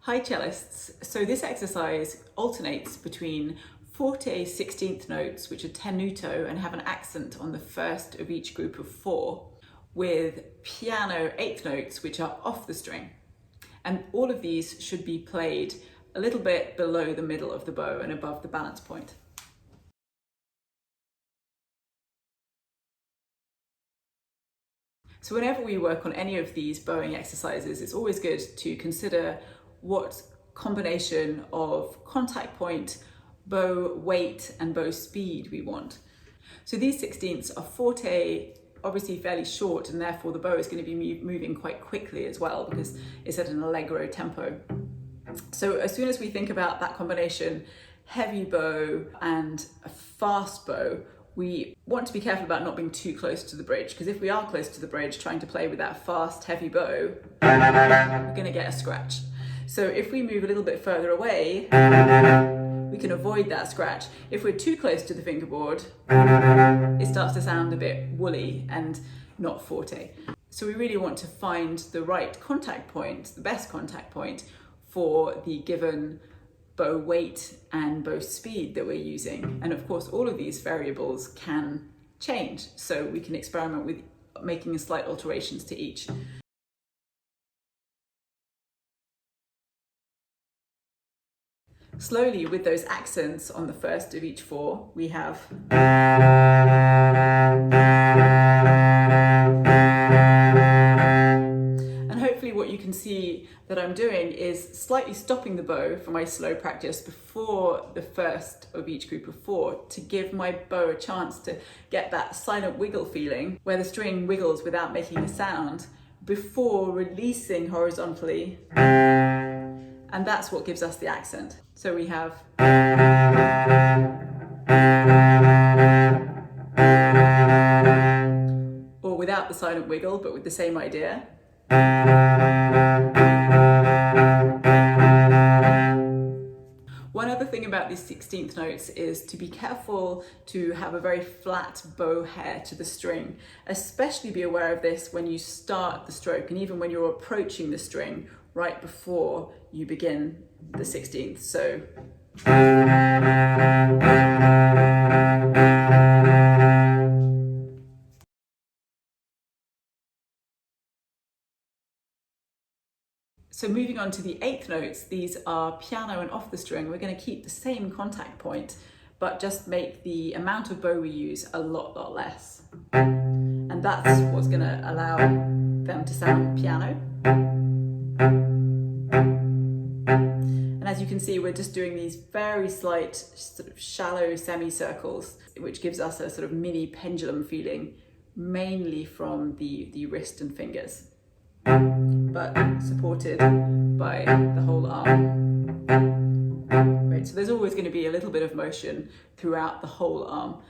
Hi cellists, so this exercise alternates between forte 16th notes, which are tenuto and have an accent on the first of each group of four, with piano 8th notes, which are off the string. And all of these should be played a little bit below the middle of the bow and above the balance point. So whenever we work on any of these bowing exercises, it's always good to consider what combination of contact point, bow weight and bow speed we want. So these 16ths are forte, obviously fairly short, and therefore the bow is going to be moving quite quickly as well because it's at an allegro tempo. So as soon as we think about that combination, heavy bow and a fast bow, we want to be careful about not being too close to the bridge, because if we are close to the bridge trying to play with that fast, heavy bow, we're going to get a scratch. So if we move a little bit further away, we can avoid that scratch. If we're too close to the fingerboard, it starts to sound a bit woolly and not forte. So we really want to find the right contact point, the best contact point for the given bow weight and bow speed that we're using. And of course, all of these variables can change, so we can experiment with making slight alterations to each. Slowly, with those accents on the first of each four, we have and hopefully what you can see that I'm doing is slightly stopping the bow for my slow practice before the first of each group of four to give my bow a chance to get that silent wiggle feeling where the string wiggles without making a sound before releasing horizontally. And that's what gives us the accent. So we have or without the silent wiggle, but with the same idea. One other thing about these 16th notes is to be careful to have a very flat bow hair to the string. Especially be aware of this when you start the stroke and even when you're approaching the string right before you begin the 16th. So moving on to the 8th notes, these are piano and off the string. We're going to keep the same contact point, but just make the amount of bow we use a lot less. And that's what's going to allow them to sound piano. And as you can see, we're just doing these very slight, sort of shallow semicircles, which gives us a sort of mini pendulum feeling, mainly from the wrist and fingers, but supported by the whole arm. Right, so there's always going to be a little bit of motion throughout the whole arm.